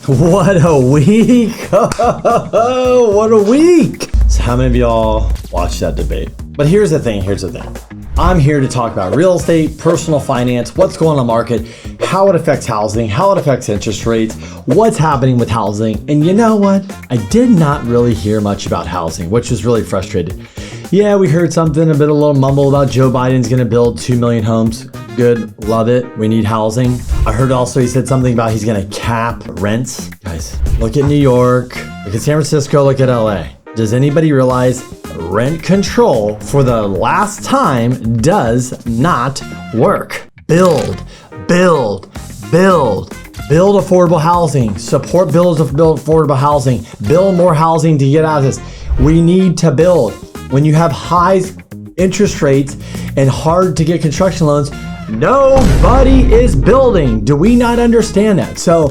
What a week! What a week! So how many of y'all watched that debate? But here's the thing. I'm here to talk about real estate, personal finance, what's going on in the market, how it affects housing, how it affects interest rates, what's happening with housing. And you know what? I did not really hear much about housing, which was really frustrating. Yeah, we heard something, a little mumble about Joe Biden's gonna build 2 million homes. Good, love it. We need housing. I heard also he said something about he's gonna cap rents. Guys, look at New York, look at San Francisco, look at LA. Does anybody realize rent control for the last time does not work? Build affordable housing, support builds of build affordable housing, build more housing to get out of this. We need to build. When you have high interest rates and hard to get construction loans, nobody is building. Do we not understand that? So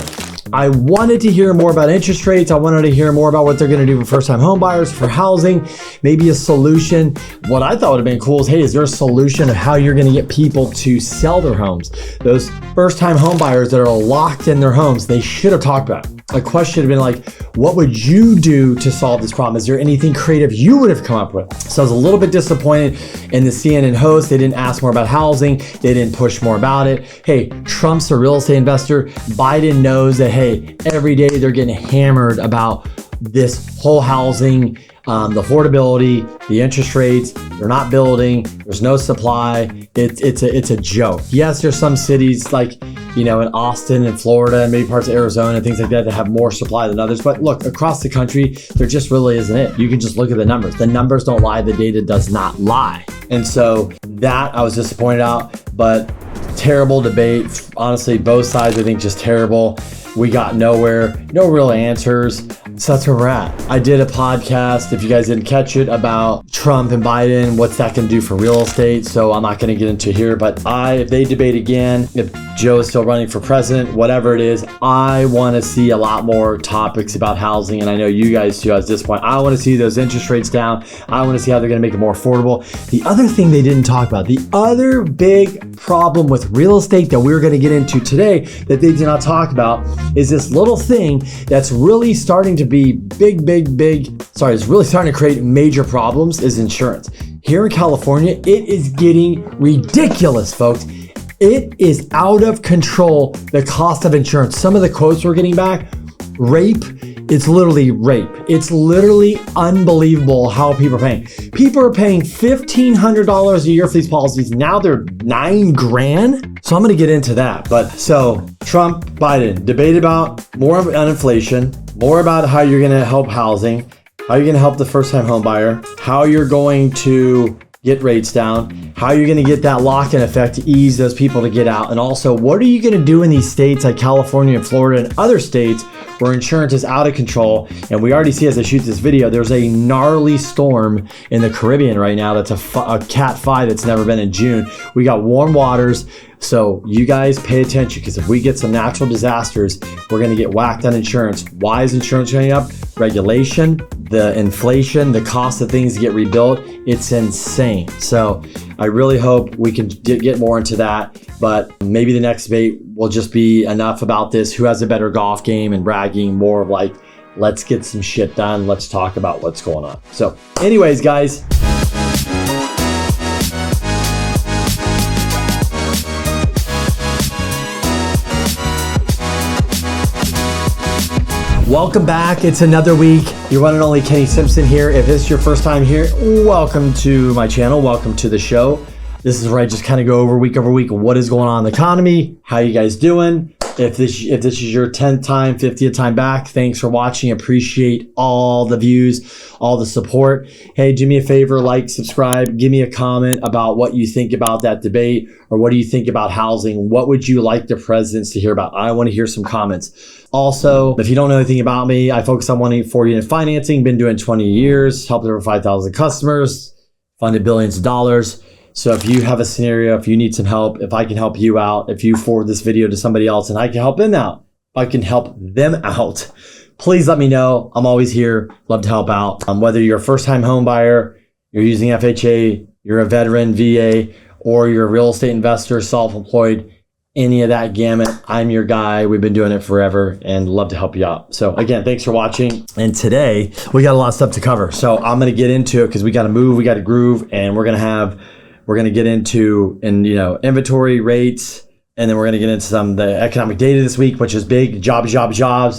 I wanted to hear more about interest rates. I wanted to hear more about what they're going to do for first-time home buyers, for housing, maybe a solution. What I thought would have been cool is, hey, is there a solution of how you're going to get people to sell their homes? Those first-time home buyers that are locked in their homes, they should have talked about it. A question would have been like, what would you do to solve this problem? Is there anything creative you would have come up with? So I was a little bit disappointed in the CNN host. They didn't ask more about housing. They didn't push more about it. Hey, Trump's a real estate investor. Biden knows that, hey, every day they're getting hammered about this whole housing, the affordability, the interest rates. They're not building. There's no supply. It's a joke. Yes, there's some cities like, in Austin and Florida and maybe parts of Arizona and things like that that have more supply than others. But look, across the country, there just really isn't it. You can just look at the numbers. The numbers don't lie. The data does not lie. And so that I was disappointed out, but terrible debate. Honestly, both sides, I think, just terrible. We got nowhere, no real answers. So that's where we're at. I did a podcast, if you guys didn't catch it, about Trump and Biden, what's that going to do for real estate. So I'm not going to get into here, but if they debate again, if Joe is still running for president, whatever it is, I want to see a lot more topics about housing. And I know you guys too at this point. I want to see those interest rates down. I want to see how they're going to make it more affordable. The other thing they didn't talk about, the other big problem with real estate that we're going to get into today that they did not talk about is this little thing that's really starting to be it's really starting to create major problems is insurance. Here in California, it is getting ridiculous, folks. It is out of control, the cost of insurance. Some of the quotes we're getting back, rape. It's literally rape. It's literally unbelievable how people are paying. People are paying $1,500 a year for these policies. Now they're $9,000. So I'm going to get into that. But so Trump, Biden, debate about more on inflation, more about how you're going to help housing, how you're going to help the first-time home buyer, how you're going to get rates down, how you're going to get that lock-in effect to ease those people to get out, and also what are you going to do in these states like California and Florida and other states where insurance is out of control. And we already see as I shoot this video, there's a gnarly storm in the Caribbean right now that's a Cat 5 that's never been in June. We got warm waters. So you guys pay attention, because if we get some natural disasters, we're going to get whacked on insurance. Why is insurance going up? Regulation, the inflation, the cost of things to get rebuilt. It's insane. So I really hope we can get more into that. But maybe the next debate will just be enough about this. Who has a better golf game and bragging, more of like, let's get some shit done. Let's talk about what's going on. So anyways, guys. Welcome back. It's another week. Your one and only Kenny Simpson here. If this is your first time here, welcome to my channel. Welcome to the show. This is where I just kind of go over week what is going on in the economy. How you guys doing? If this is your 10th time, 50th time back, thanks for watching. Appreciate all the views, all the support. Hey, do me a favor, like, subscribe, give me a comment about what you think about that debate, or what do you think about housing? What would you like the presidents to hear about? I want to hear some comments. Also, if you don't know anything about me, I focus on 1-840 unit financing, been doing 20 years, helped over 5,000 customers, funded billions of dollars. So if you have a scenario, if you need some help, if I can help you out, if you forward this video to somebody else and I can help them out, if I can help them out, please let me know. I'm always here. Love to help out. Whether you're a first-time home buyer, you're using FHA, you're a veteran, VA, or you're a real estate investor, self-employed, any of that gamut, I'm your guy. We've been doing it forever and love to help you out. So again, thanks for watching. And today we got a lot of stuff to cover. So I'm going to get into it because we got to move, we got to groove, and we're going to get into, inventory rates. And then we're going to get into some of the economic data this week, which is big, jobs.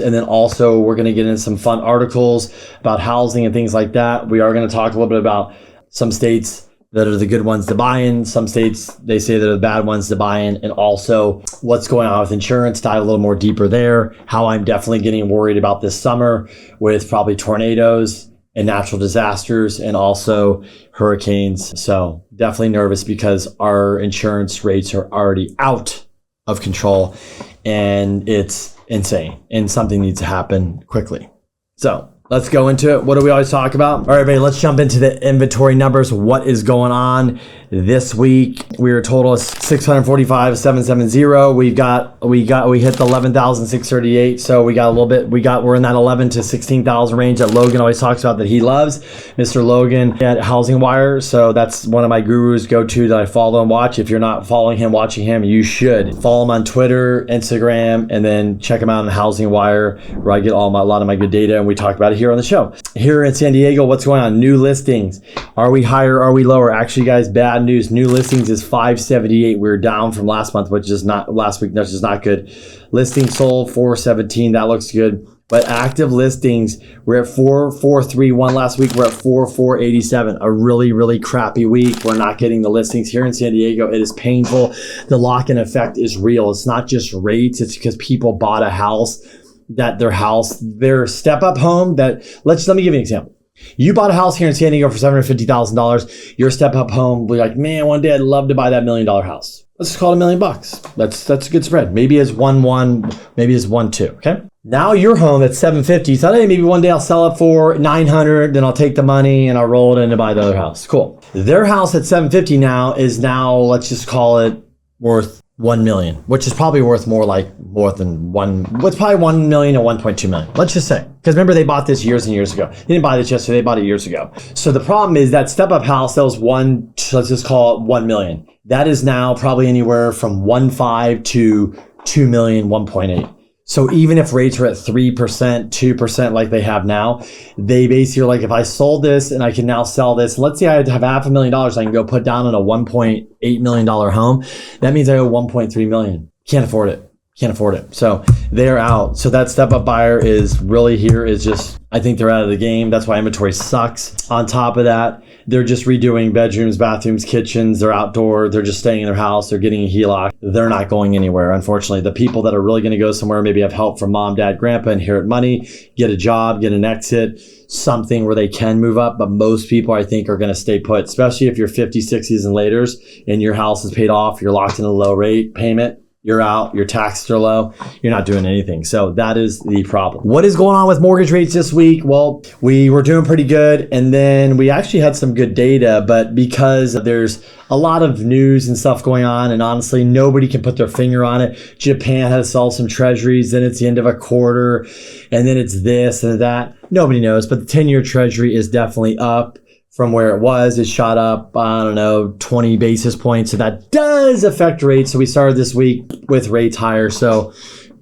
And then also we're going to get into some fun articles about housing and things like that. We are going to talk a little bit about some states that are the good ones to buy in. Some states, they say they're the bad ones to buy in. And also what's going on with insurance, dive a little more deeper there. How I'm definitely getting worried about this summer with probably tornadoes and natural disasters and also hurricanes. So definitely nervous because our insurance rates are already out of control and it's insane and something needs to happen quickly. So let's go into it. What do we always talk about? All right, everybody, let's jump into the inventory numbers. What is going on this week? We are total of 645,770. We hit the 11,638. So we got a little bit, we're in that 11 to 16,000 range that Logan always talks about that he loves. Mr. Logan at Housing Wire. So that's one of my gurus go to that I follow and watch. If you're not following him, watching him, you should follow him on Twitter, Instagram, and then check him out on Housing Wire where I get a lot of my good data and we talk about it here on the show. Here in San Diego, what's going on? New listings. Are we higher? Are we lower? Actually, guys, bad news. New listings is 578. We're down from last month, which is not last week. That's just not good. Listings sold 417. That looks good. But active listings, we're at 4431 last week. We're at 4487. A really, really crappy week. We're not getting the listings here in San Diego. It is painful. The lock-in effect is real. It's not just rates. It's because people bought a house that their step-up home let me give you an example. You bought a house here in San Diego for $750,000. Your step-up home, be like, man, one day I'd love to buy that $1 million house. Let's just call it $1 million. That's a good spread. Maybe it's 1.1, maybe it's 1.2. Okay. Now your home at $750. You thought, hey, maybe one day I'll sell it for $900. Then I'll take the money and I'll roll it in to buy the other house. Cool. Their house at $750 is now, let's just call it worth $1 million, which is probably worth more than what's probably $1 million or $1.2 million. Let's just say, because remember they bought this years and years ago. They didn't buy this yesterday, they bought it years ago. So the problem is that step-up house that was let's just call it $1 million. That is now probably anywhere from 1.5 to 2 million, 1.8. So even if rates are at 3%, 2% like they have now, they basically are like, if I sold this and I can now sell this, let's say I have $500,000 I can go put down on a $1.8 million home. That means I owe $1.3 million. Can't afford it. So they're out. So that step up buyer is really here is just, I think they're out of the game. That's why inventory sucks. On top of that, they're just redoing bedrooms, bathrooms, kitchens. They're outdoor. They're just staying in their house. They're getting a HELOC. They're not going anywhere, unfortunately. The people that are really going to go somewhere, maybe have help from mom, dad, grandpa, inherit money, get a job, get an exit, something where they can move up. But most people, I think, are going to stay put, especially if you're 50s, 60s, and laters and your house is paid off. You're locked in a low rate payment. You're out, your taxes are low, you're not doing anything. So that is the problem. What is going on with mortgage rates this week? Well, we were doing pretty good. And then we actually had some good data, but because there's a lot of news and stuff going on, and honestly, nobody can put their finger on it. Japan has sold some treasuries, then it's the end of a quarter, and then it's this and that. Nobody knows, but the 10-year treasury is definitely up from where it was. It shot up, 20 basis points. So that does affect rates. So we started this week with rates higher. So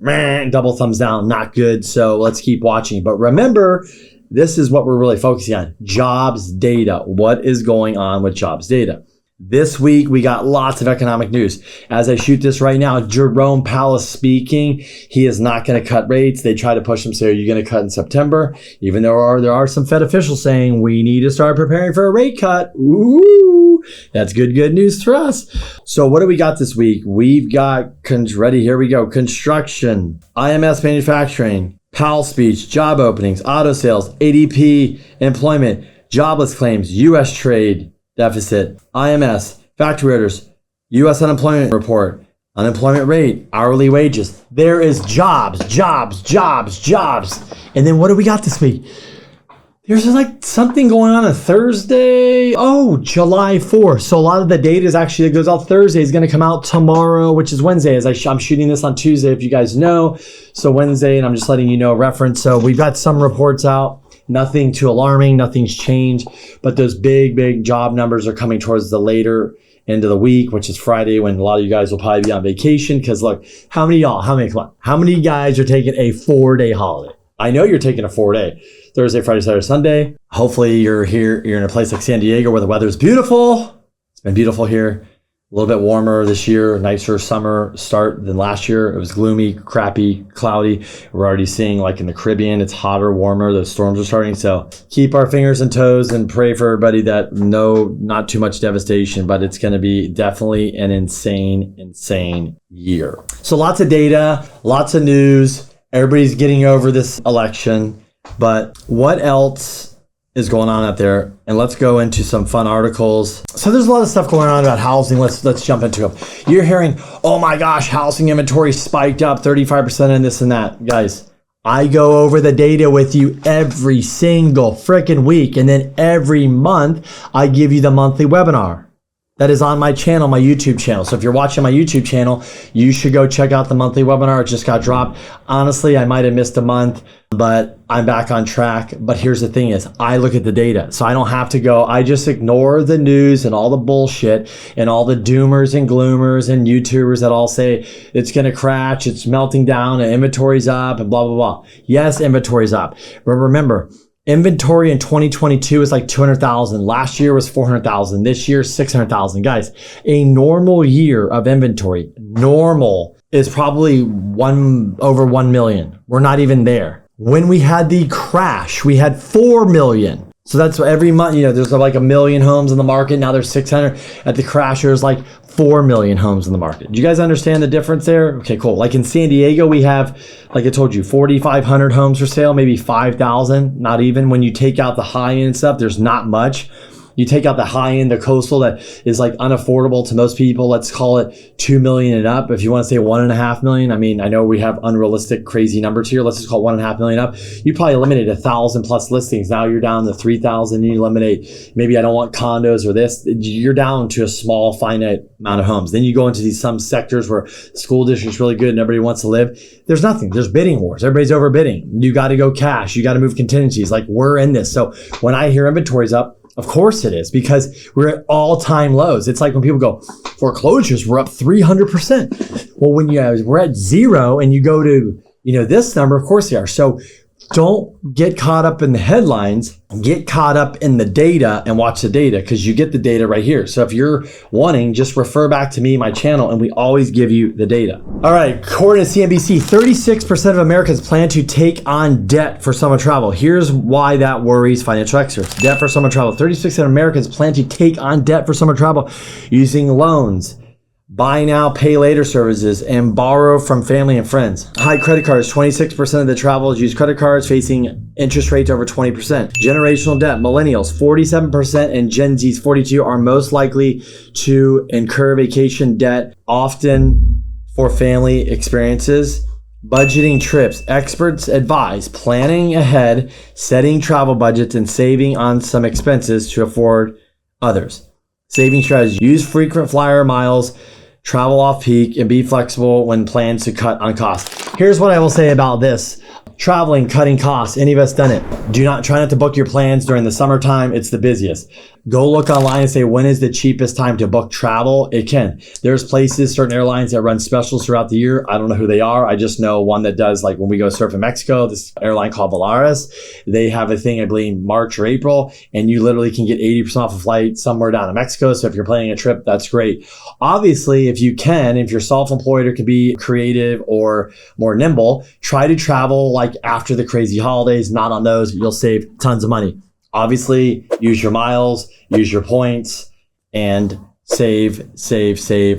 double thumbs down, not good. So let's keep watching. But remember, this is what we're really focusing on. Jobs data. What is going on with jobs data? This week, we got lots of economic news. As I shoot this right now, Jerome Powell is speaking. He is not going to cut rates. They try to push him, say, are you going to cut in September? Even though there are some Fed officials saying we need to start preparing for a rate cut. Ooh, that's good news for us. So what do we got this week? We've got, ready, here we go. Construction, IMS manufacturing, Powell speech, job openings, auto sales, ADP employment, jobless claims, U.S. trade deficit, IMS, factory orders, U.S. unemployment report, unemployment rate, hourly wages. There is jobs. And then what do we got this week? There's like something going on Thursday. Oh, July 4th. So a lot of the data is actually that goes out Thursday is going to come out tomorrow, which is Wednesday. As I'm shooting this on Tuesday, if you guys know. So Wednesday, and I'm just letting you know reference. So we've got some reports out. Nothing too alarming. Nothing's changed. But those big job numbers are coming towards the later into the week, which is Friday, when a lot of you guys will probably be on vacation. Because look, how many guys are taking a 4-day holiday? I know you're taking a 4-day. Thursday, Friday, Saturday, Sunday. Hopefully you're in a place like San Diego where the weather's beautiful. It's been beautiful here. A little bit warmer this year, nicer summer start than last year. It was gloomy, crappy, cloudy. We're already seeing, like in the Caribbean, it's hotter, warmer. The storms are starting. So keep our fingers and toes and pray for everybody that not too much devastation, but it's going to be definitely an insane year. So lots of data, lots of news. Everybody's getting over this election. But what else is going on out there? And let's go into some fun articles. So there's a lot of stuff going on about housing. Let's jump into them. You're hearing, oh my gosh, housing inventory spiked up 35% and this and that. Guys, I go over the data with you every single freaking week. And then every month, I give you the monthly webinar. That is on my channel, my YouTube channel. So if you're watching my YouTube channel, you should go check out the monthly webinar. It just got dropped. Honestly, I might have missed a month, but I'm back on track. But here's the thing is, I look at the data. So I don't have to go, I just ignore the news and all the bullshit and all the doomers and gloomers and YouTubers that all say it's going to crash, it's melting down, and inventory's up and blah, blah, blah. Yes, inventory's up. But remember, inventory in 2022 is like 200,000. Last year was 400,000. This year, 600,000. Guys, a normal year of inventory, normal, is probably over 1 million. We're not even there. When we had the crash, we had 4 million. So that's every month, there's like 1 million homes in the market. Now there's 600. At the crash, there's like 4 million homes in the market. Do you guys understand the difference there? Okay, cool. Like in San Diego, we have, like I told you, 4,500 homes for sale, maybe 5,000, not even. When you take out the high end stuff, there's not much. You take out the high end, the coastal that is like unaffordable to most people. Let's call it 2 million and up. If you want to say 1.5 million, I mean, I know we have unrealistic, crazy numbers here. Let's just call 1.5 million up. You probably eliminate 1,000 plus listings. Now you're down to 3,000. You eliminate, maybe I don't want condos or this. You're down to a small, finite amount of homes. Then you go into some sectors where the school district's really good and everybody wants to live. There's nothing. There's bidding wars. Everybody's overbidding. You got to go cash. You got to move contingencies. Like, we're in this. So when I hear inventory's up, of course it is, because we're at all-time lows. It's like when people go, foreclosures were up 300%. Well, when we're at zero and you go to, this number, of course they are. So don't get caught up in the headlines, get caught up in the data and watch the data, because you get the data right here. So if you're wanting, just refer back to me, my channel, and we always give you the data. All right, according to CNBC, 36% of Americans plan to take on debt for summer travel. Here's why that worries financial experts. Debt for summer travel. 36% of Americans plan to take on debt for summer travel using loans, buy now, pay later services, and borrow from family and friends. High credit cards. 26% of the travelers use credit cards, facing interest rates over 20%. Generational debt. Millennials, 47%, and Gen Z's 42% are most likely to incur vacation debt, often for family experiences. Budgeting trips. Experts advise planning ahead, setting travel budgets, and saving on some expenses to afford others. Saving strategies. Use frequent flyer miles, travel off peak, and be flexible when plans to cut on costs. Here's what I will say about this. Traveling, cutting costs. Any of us done it? Try not to book your plans during the summertime. It's the busiest. Go look online and say, when is the cheapest time to book travel? It can. There's places, certain airlines that run specials throughout the year. I don't know who they are. I just know one that does, like when we go surf in Mexico, this airline called Volaris. They have a thing, I believe, March or April, and you literally can get 80% off a flight somewhere down to Mexico. So if you're planning a trip, that's great. Obviously, if you're self-employed or can be creative or more nimble, try to travel like after the crazy holidays, not on those. You'll save tons of money. Obviously, use your miles, use your points, and save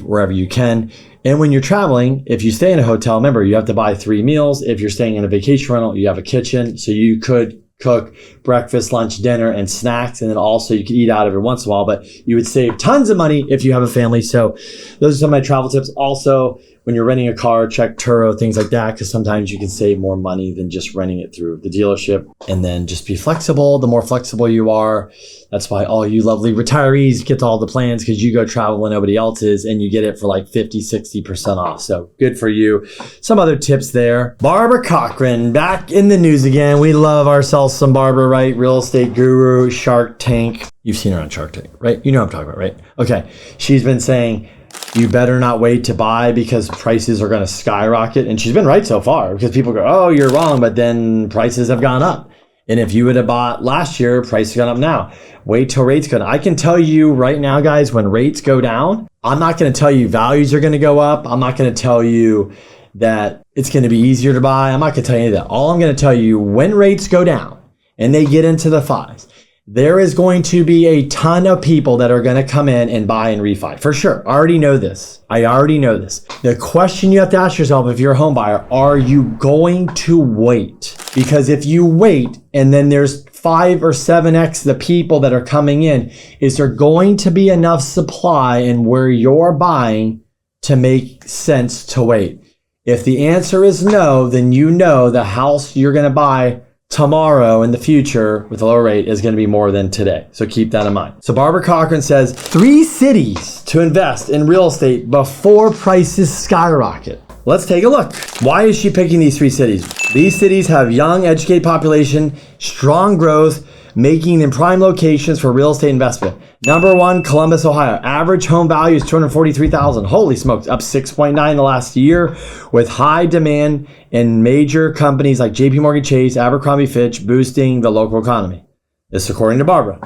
wherever you can. And when you're traveling, if you stay in a hotel, remember, you have to buy 3 meals. If you're staying in a vacation rental, you have a kitchen. So you could cook breakfast, lunch, dinner, and snacks. And then also you could eat out every once in a while, but you would save tons of money if you have a family. So those are some of my travel tips. Also, when you're renting a car, check Turo, things like that, because sometimes you can save more money than just renting it through the dealership. And then just be flexible. The more flexible you are, that's why all you lovely retirees get all the plans, because you go travel when nobody else is and you get it for like 50, 60% off. So good for you. Some other tips there. Barbara Cochran back in the news again. We love ourselves some Barbara, right? Real estate guru, Shark Tank. You've seen her on Shark Tank, right? You know what I'm talking about, right? Okay. She's been saying, you better not wait to buy because prices are going to skyrocket. And she's been right so far, because people go, oh, you're wrong. But then prices have gone up. And if you would have bought last year, prices gone up now. Wait till rates go down. I can tell you right now, guys, when rates go down, I'm not going to tell you values are going to go up. I'm not going to tell you that it's going to be easier to buy. I'm not going to tell you that. All I'm going to tell you, when rates go down and they get into the fives, there is going to be a ton of people that are going to come in and buy and refi. For sure. I already know this. The question you have to ask yourself, if you're a home buyer, are you going to wait? Because if you wait and then there's 5 or 7x the people that are coming in, is there going to be enough supply in where you're buying to make sense to wait? If the answer is no, then you know the house you're going to buy tomorrow in the future with a lower rate is going to be more than today. So keep that in mind. So Barbara Cochran says 3 cities to invest in real estate before prices skyrocket. Let's take a look. Why is she picking these 3 cities? These cities have young, educated population, strong growth, making them prime locations for real estate investment. Number 1, Columbus, Ohio. Average home value is $243,000. Holy smokes, up 6.9 the last year, with high demand in major companies like JP Morgan Chase, Abercrombie Fitch, boosting the local economy. This is according to Barbara.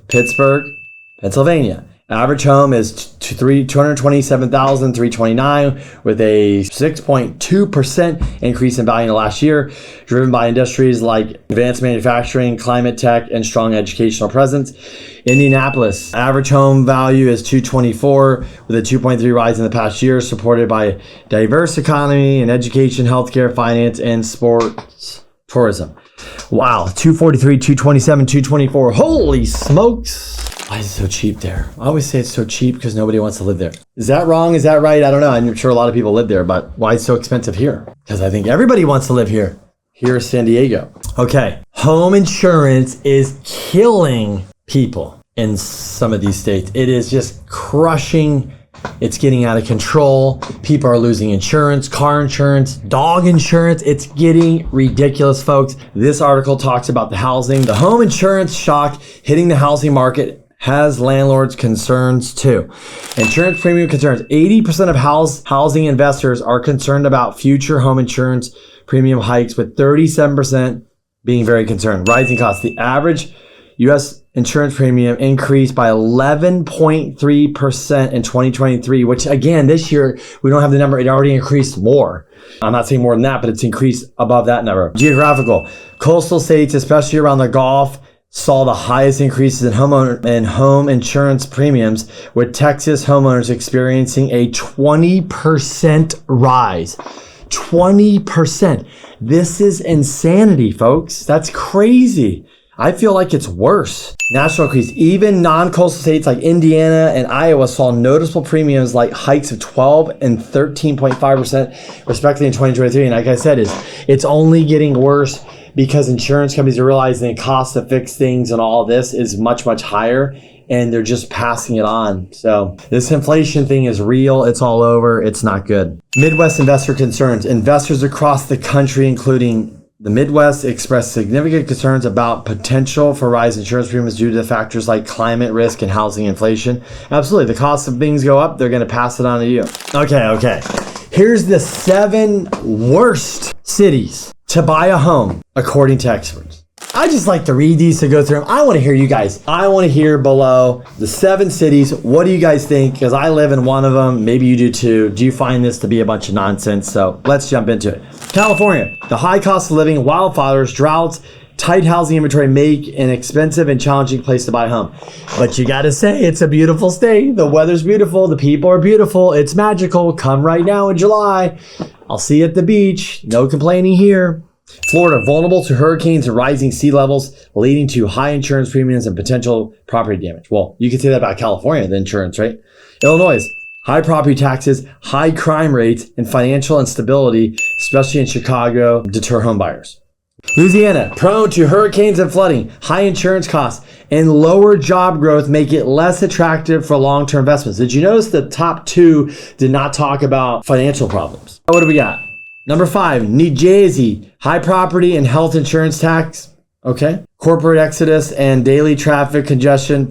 Pittsburgh, Pennsylvania. Average home is $227,329, with a 6.2% increase in value in the last year, driven by industries like advanced manufacturing, climate tech, and strong educational presence. Indianapolis, average home value is $224,000, with a 2.3 rise in the past year, supported by a diverse economy in education, healthcare, finance, and sports tourism. Wow, 243, 227, 224. Holy smokes. Why is it so cheap there? I always say it's so cheap because nobody wants to live there. Is that wrong? Is that right? I don't know. I'm sure a lot of people live there, but why is it so expensive here? Because I think everybody wants to live here. Here's San Diego. Okay. Home insurance is killing people in some of these states. It is just crushing. It's getting out of control. People are losing insurance, car insurance, dog insurance. It's getting ridiculous, folks. This article talks about the home insurance shock hitting the housing market has landlords concerns too. Insurance premium concerns. 80% of housing investors are concerned about future home insurance premium hikes, with 37% being very concerned. Rising costs. The average U.S. insurance premium increased by 11.3% in 2023, which again, this year, we don't have the number. It already increased more. I'm not saying more than that, but it's increased above that number. Geographical. Coastal states, especially around the Gulf, saw the highest increases in home insurance premiums, with Texas homeowners experiencing a 20% rise. 20%. This is insanity, folks. That's crazy. I feel like it's worse. National increase. Even non-coastal states like Indiana and Iowa saw noticeable premiums like hikes of 12 and 13.5% respectively in 2023. And like I said, it's only getting worse because insurance companies are realizing the cost to fix things and all of this is much, much higher, and they're just passing it on. So this inflation thing is real. It's all over. It's not good. Midwest investor concerns. Investors across the country, including the Midwest, expressed significant concerns about potential for rising insurance premiums due to factors like climate risk and housing inflation. Absolutely. The cost of things go up. They're going to pass it on to you. Okay. Here's the 7 worst cities to buy a home, according to experts. I just like to read these to go through them. I want to hear you guys. I want to hear below the 7 cities. What do you guys think? Because I live in one of them. Maybe you do too. Do you find this to be a bunch of nonsense? So let's jump into it. California. The high cost of living, wildfires, droughts, tight housing inventory make an expensive and challenging place to buy a home. But you got to say, it's a beautiful state. The weather's beautiful. The people are beautiful. It's magical. Come right now in July. I'll see you at the beach. No complaining here. Florida, vulnerable to hurricanes and rising sea levels, leading to high insurance premiums and potential property damage. Well, you could say that about California, the insurance, right? Illinois, high property taxes, high crime rates, and financial instability, especially in Chicago, deter home buyers. Louisiana, prone to hurricanes and flooding, high insurance costs, and lower job growth make it less attractive for long-term investments. Did you notice the top two did not talk about financial problems? What do we got? Number 5, New Jersey, high property and health insurance tax. Okay. Corporate exodus and daily traffic congestion,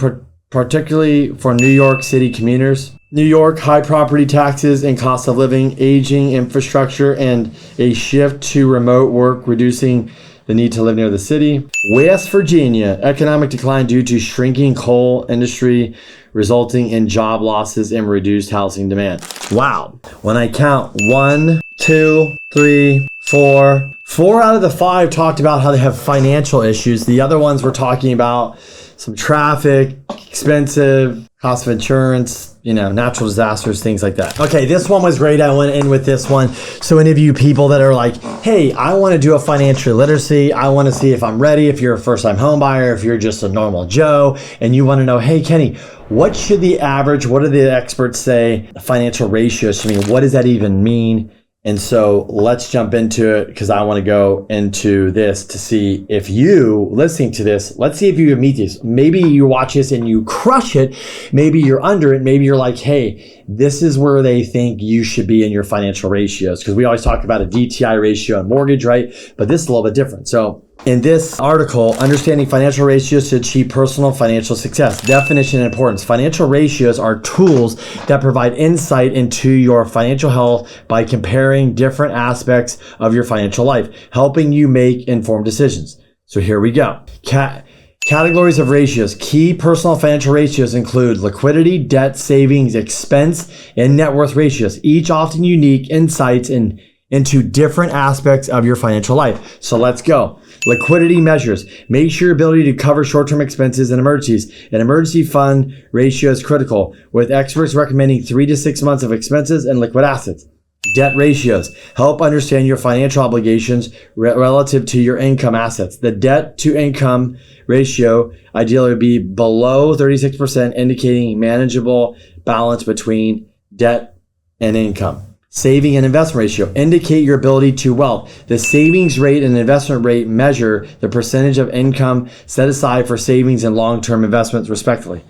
particularly for New York City commuters. New York, high property taxes and cost of living, aging infrastructure, and a shift to remote work, reducing the need to live near the city. West Virginia, economic decline due to shrinking coal industry, resulting in job losses and reduced housing demand. Wow. When I count 1, 2, 3, 4, 4 out of the 5 talked about how they have financial issues. The other ones were talking about some traffic, expensive, cost of insurance, natural disasters, things like that. Okay, this one was great. I went in with this one. So any of you people that are like, hey, I want to do a financial literacy. I want to see if I'm ready. If you're a first-time home buyer, if you're just a normal Joe, and you want to know, hey, Kenny, what should the average, what do the experts say financial ratios to me? What does that even mean? And so let's jump into it, because I want to go into this to see if you listening to this, let's see if you meet this. Maybe you watch this and you crush it. Maybe you're under it. Maybe you're like, hey, this is where they think you should be in your financial ratios. Because we always talk about a DTI ratio on mortgage, right? But this is a little bit different. So in this article, understanding financial ratios to achieve personal financial success. Definition and importance. Financial ratios are tools that provide insight into your financial health by comparing different aspects of your financial life, helping you make informed decisions. So here we go. Categories of ratios. Key personal financial ratios include liquidity, debt, savings, expense, and net worth ratios, each often unique insights into different aspects of your financial life. So let's go. Liquidity measures. Make sure your ability to cover short-term expenses and emergencies. An emergency fund ratio is critical, with experts recommending 3 to 6 months of expenses and liquid assets. Debt ratios. Help understand your financial obligations relative to your income assets. The debt to income ratio ideally would be below 36%, indicating manageable balance between debt and income. Saving and investment ratio indicate your ability to wealth. The savings rate and investment rate measure the percentage of income set aside for savings and long-term investments, respectively.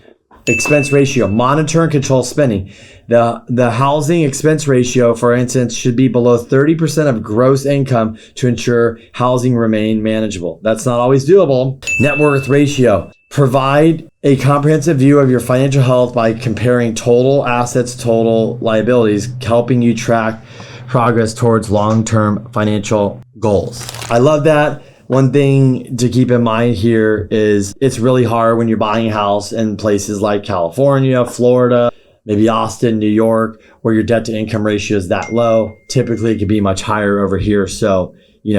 Expense ratio, monitor and control spending. The housing expense ratio, for instance, should be below 30% of gross income to ensure housing remain manageable. That's not always doable. Net worth ratio. Provide a comprehensive view of your financial health by comparing total assets, total liabilities, helping you track progress towards long-term financial goals. I love that. One thing to keep in mind here is it's really hard when you're buying a house in places like California, Florida, maybe Austin, New York, where your debt to income ratio is that low. Typically, it can be much higher over here. So, you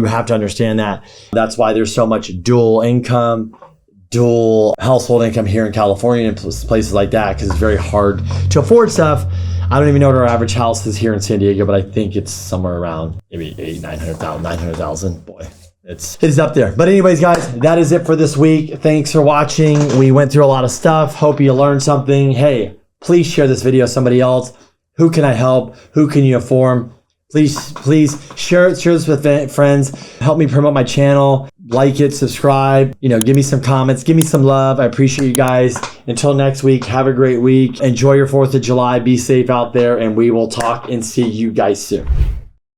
have to understand that. That's why there's so much dual income, dual household income here in California and places like that, because it's very hard to afford stuff. I don't even know what our average house is here in San Diego, but I think it's somewhere around maybe 900,000. Boy, it is up there. But anyways, guys, that is it for this week. Thanks for watching. We went through a lot of stuff. Hope you learned something. Hey, please share this video with somebody else. Who can I help? Who can you inform? Please share this with friends. Help me promote my channel. Like it, subscribe, give me some comments, give me some love. I appreciate you guys. Until next week, have a great week. Enjoy your 4th of July. Be safe out there, and we will talk and see you guys soon.